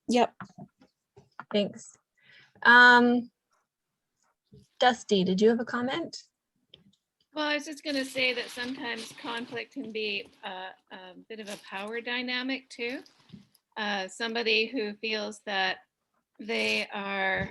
Yep. Thanks. Dusty, did you have a comment? Well, I was just going to say that sometimes conflict can be a bit of a power dynamic too. Somebody who feels that they are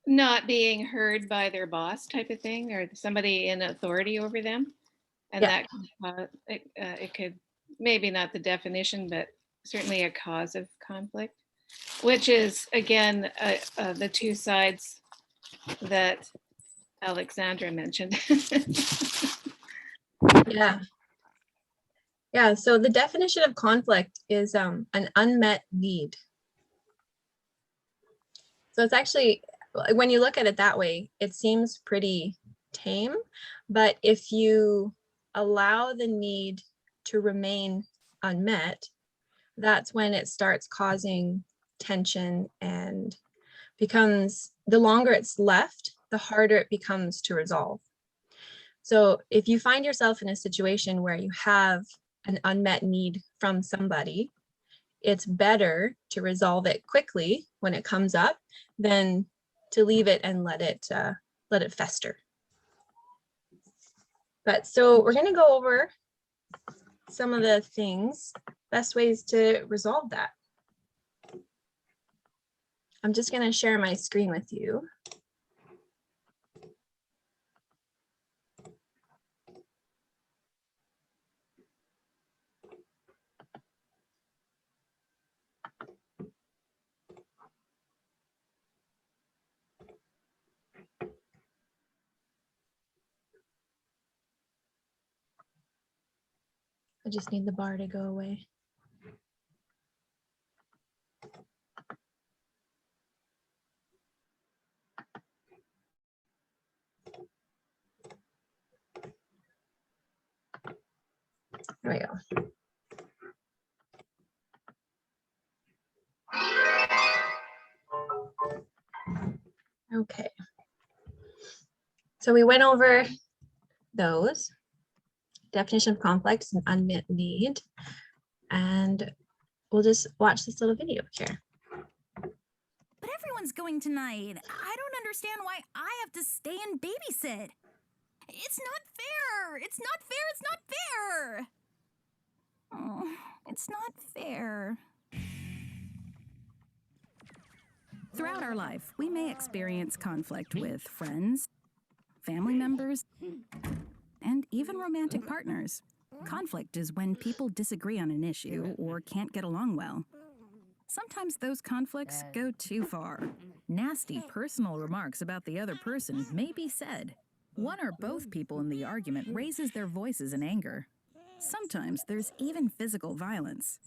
not being heard by their boss type of thing, or somebody in authority over them. And Yeah. that it could, maybe not the definition, but certainly a cause of conflict, which is, again, the two sides that Alexandra mentioned. Yeah. Yeah, so the definition of conflict is an unmet need. So it's actually, when you look at it that way, it seems pretty tame, but if you allow the need to remain unmet, that's when it starts causing tension and becomes, the longer it's left, the harder it becomes to resolve. So if you find yourself in a situation where you have an unmet need from somebody, it's better to resolve it quickly when it comes up than to leave it and let it fester. But so we're going to go over some of the things, best ways to resolve that. I'm just going to share my screen with you. I just need the bar to go away. There we go. Okay. So we went over those. Definition of conflict is an unmet need. And we'll just watch this little video here. But everyone's going tonight. I don't understand why I have to stay and babysit. It's not fair. It's not fair. It's not fair. Oh, it's not fair. Throughout our life, we may experience conflict with friends, family members, and even romantic partners. Conflict is when people disagree on an issue or can't get along well. Sometimes those conflicts go too far. Nasty personal remarks about the other person may be said. One or both people in the argument raises their voices in anger. Sometimes there's even physical violence.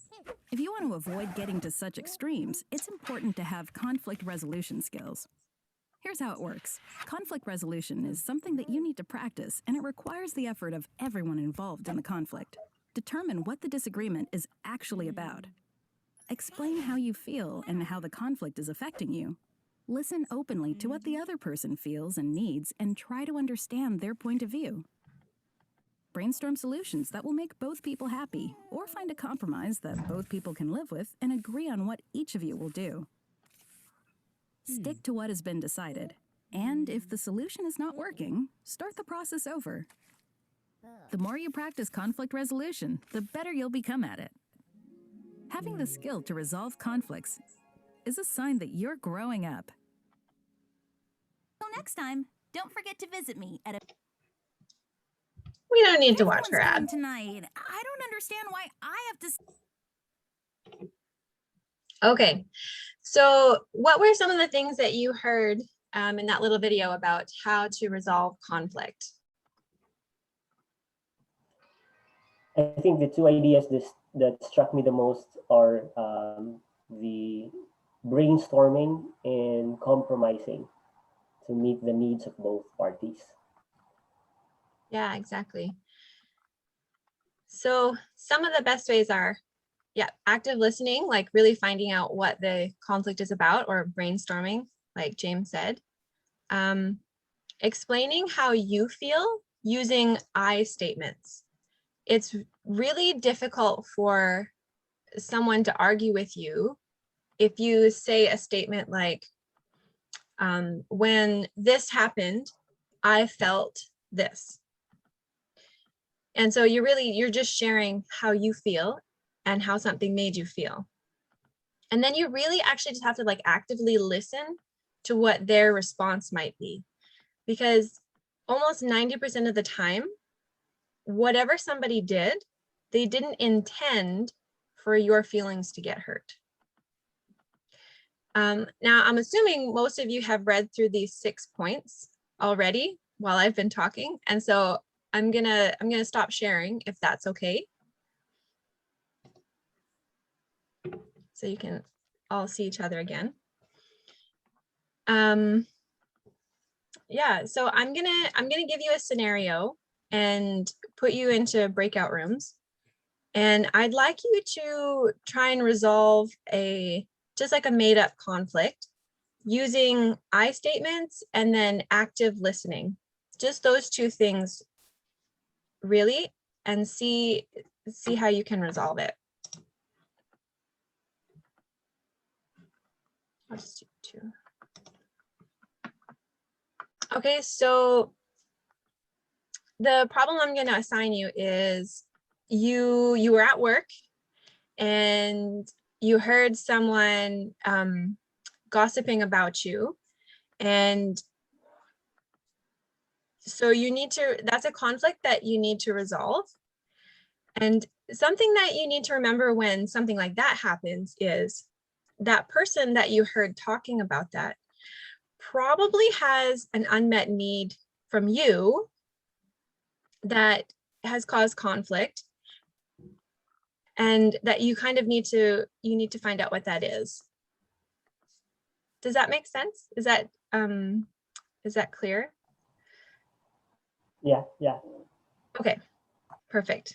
If you want to avoid getting to such extremes, it's important to have conflict resolution skills. Here's how it works. Conflict resolution is something that you need to practice, and it requires the effort of everyone involved in the conflict. Determine what the disagreement is actually about. Explain how you feel and how the conflict is affecting you. Listen openly to what the other person feels and needs, and try to understand their point of view. Brainstorm solutions that will make both people happy, or find a compromise that both people can live with and agree on what each of you will do. Stick to what has been decided, and if the solution is not working, start the process over. The more you practice conflict resolution, the better you'll become at it. Having the skill to resolve conflicts is a sign that you're growing up. Till next time, don't forget to visit me at a... We don't need to watch her Everyone's going ad. tonight. I don't understand why I have to... Okay, so what were some of the things that you heard in that little video about how to resolve conflict? I think the two ideas that struck me the most are the brainstorming and compromising to meet the needs of both parties. Yeah, exactly. So some of the best ways are, yeah, active listening, like really finding out what the conflict is about, or brainstorming, like James said. Explaining how you feel using I statements. It's really difficult for someone to argue with you, if you say a statement like, when this happened, I felt this. And so you're just sharing how you feel and how something made you feel. And then you really actually just have to like actively listen to what their response might be. Because almost 90% of the time, whatever somebody did, they didn't intend for your feelings to get hurt. Now, I'm assuming most of you have read through these 6 points already while I've been talking. And so I'm gonna stop sharing if that's okay. So you can all see each other again. Yeah, so I'm gonna give you a scenario and put you into breakout rooms. And I'd like you to try and resolve just like a made up conflict using I statements and then active listening. Just those 2 things really, and see how you can resolve it. I'll just do 2. Okay, so the problem I'm going to assign you is you were at work and you heard someone gossiping about you, and so that's a conflict that you need to resolve. And something that you need to remember when something like that happens is that person that you heard talking about that probably has an unmet need from you that has caused conflict, and that you kind of need to find out what that is. Does that make sense? Is that clear? Yeah. Okay, perfect.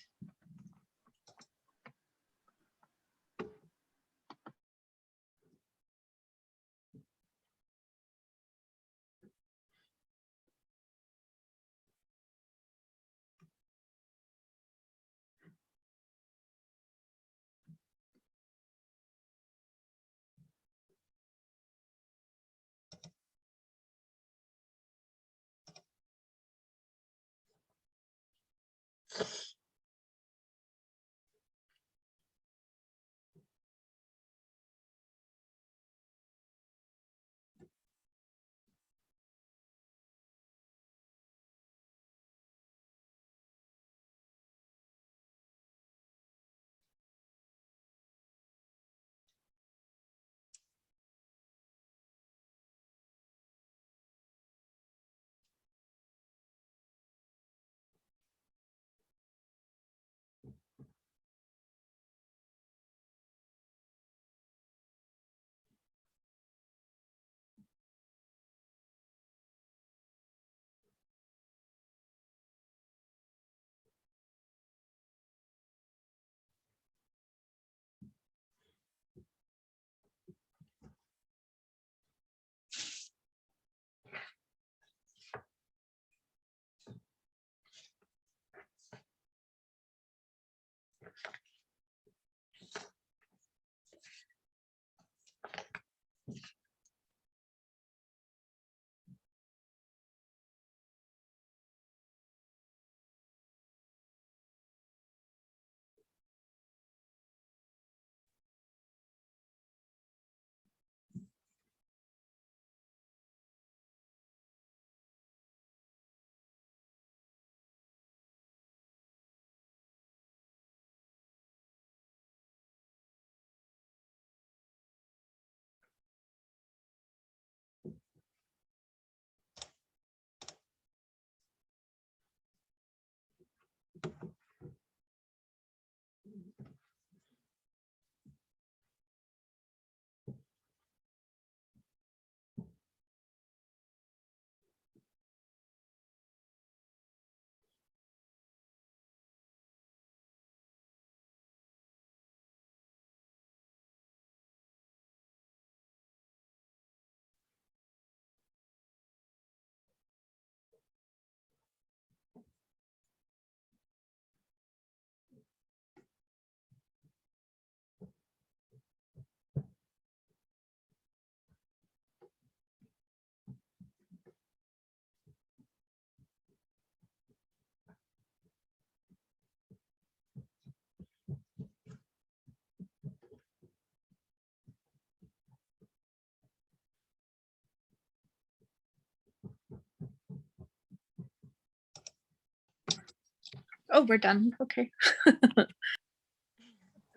Oh, we're done. Okay.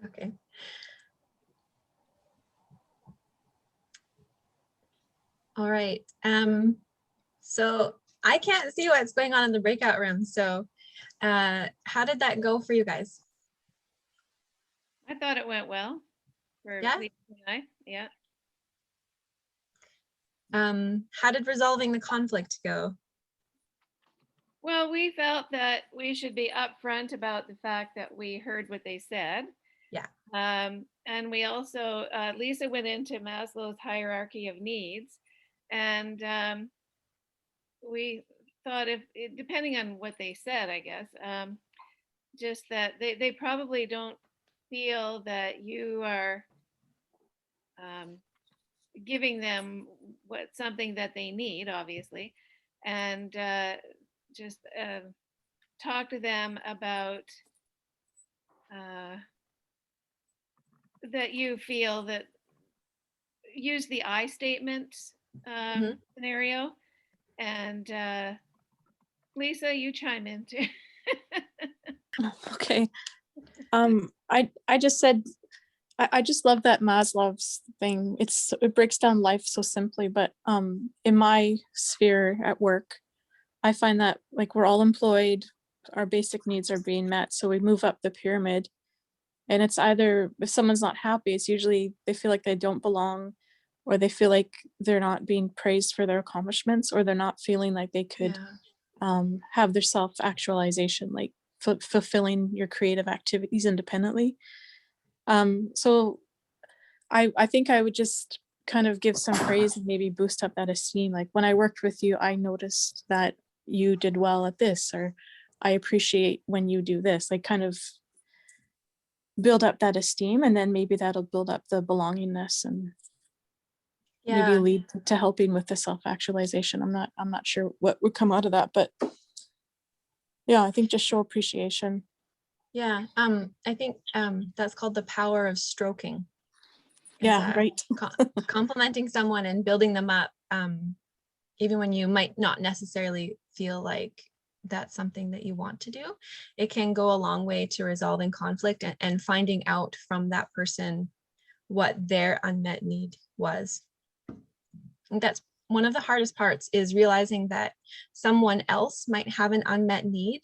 Okay. All right. So I can't see what's going on in the breakout room. So how did that go for you guys? I thought it went well for Yeah? Lisa and I. Yeah. How did resolving the conflict go? Well, we felt that we should be upfront about the fact that we heard what they said. Yeah. And we also, Lisa went into Maslow's hierarchy of needs, and we thought depending on what they said, I guess, just that they probably don't feel that you are giving them something that they need, obviously, and just talk to them about that you feel that use the I statement scenario, and Lisa, you chime in too. Okay. I just said, I just love that Maslow's thing. It breaks down life so simply, but in my sphere at work, I find that like we're all employed, our basic needs are being met, so we move up the pyramid. And it's either, if someone's not happy, it's usually they feel like they don't belong, or they feel like they're not being praised for their accomplishments, or they're not feeling like they could have their self-actualization, like fulfilling your creative activities independently. So I think I would just kind of give some praise and maybe boost up that esteem. Like when I worked with you, I noticed that you did well at this, or I appreciate when you do this, like kind of build up that esteem, and then maybe that'll build up the belongingness and maybe Yeah. lead to helping with the self-actualization. I'm not sure what would come out of that, but yeah, I think just show appreciation. Yeah. I think that's called the power of stroking. Yeah, right. Complimenting someone and building them up, even when you might not necessarily feel like that's something that you want to do, it can go a long way to resolving conflict and finding out from that person what their unmet need was. And that's one of the hardest parts, is realizing that someone else might have an unmet need,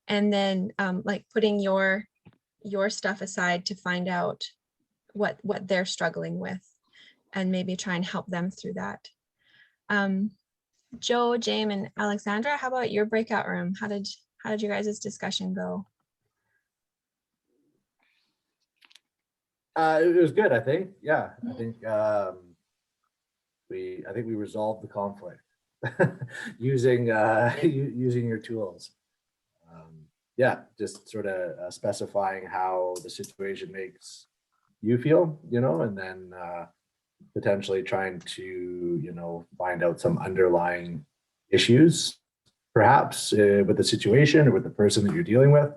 and then like putting your stuff aside to find out what they're struggling with, and maybe try and help them through that. Joe, James, and Alexandra, how about your breakout room? How did you guys' discussion go? It was good, I think. Yeah, I think we resolved the conflict using using your tools. Yeah, just sort of specifying how the situation makes you feel, and then potentially trying to find out some underlying issues, perhaps with the situation or with the person that you're dealing with,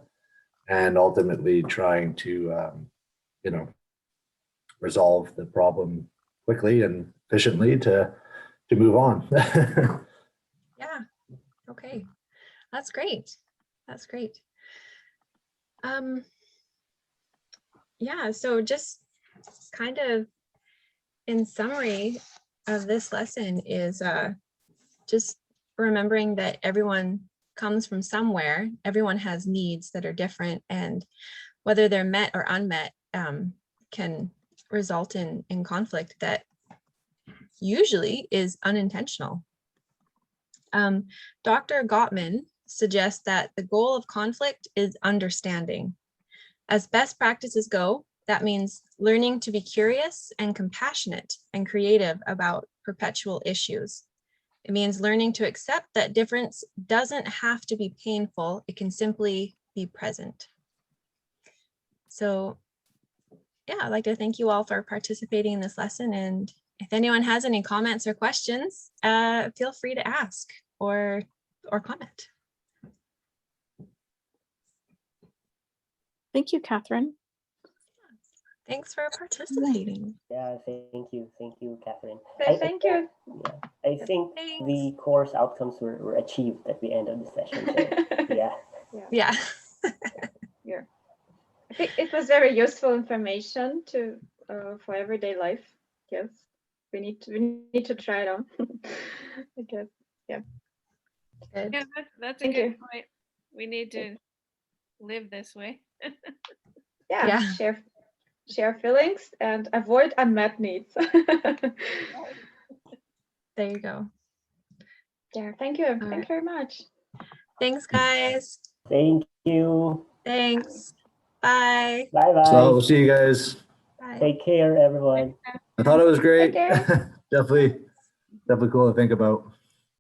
and ultimately trying to resolve the problem quickly and efficiently to move on. Yeah. Okay. That's great. That's great. Yeah, so just kind of in summary of this lesson is just remembering that everyone comes from somewhere. Everyone has needs that are different, and whether they're met or unmet can result in conflict that usually is unintentional. Dr. Gottman suggests that the goal of conflict is understanding. As best practices go, that means learning to be curious and compassionate and creative about perpetual issues. It means learning to accept that difference doesn't have to be painful. It can simply be present. So yeah, I'd like to thank you all for participating in this lesson. And if anyone has any comments or questions, feel free to ask or comment. Thank you, Catherine. Thanks for participating. Yeah, thank you, Catherine. Thank you. Yeah, I think the course outcomes were achieved at the end of the session. So, yeah. Yeah. I think it was very useful information to for everyday life. Yes, we need to try it on. I guess. Good. Yeah, that's a Thank good you. point. We need to live this way. Yeah, Yeah. share feelings and avoid unmet needs. There you go. Yeah, thank you. Thank right. you very much. Thanks, guys. Thank you. Thanks. Bye. Bye So bye. we'll see you guys. Bye. Take care, everyone. I thought it was great. care. Definitely cool to think about.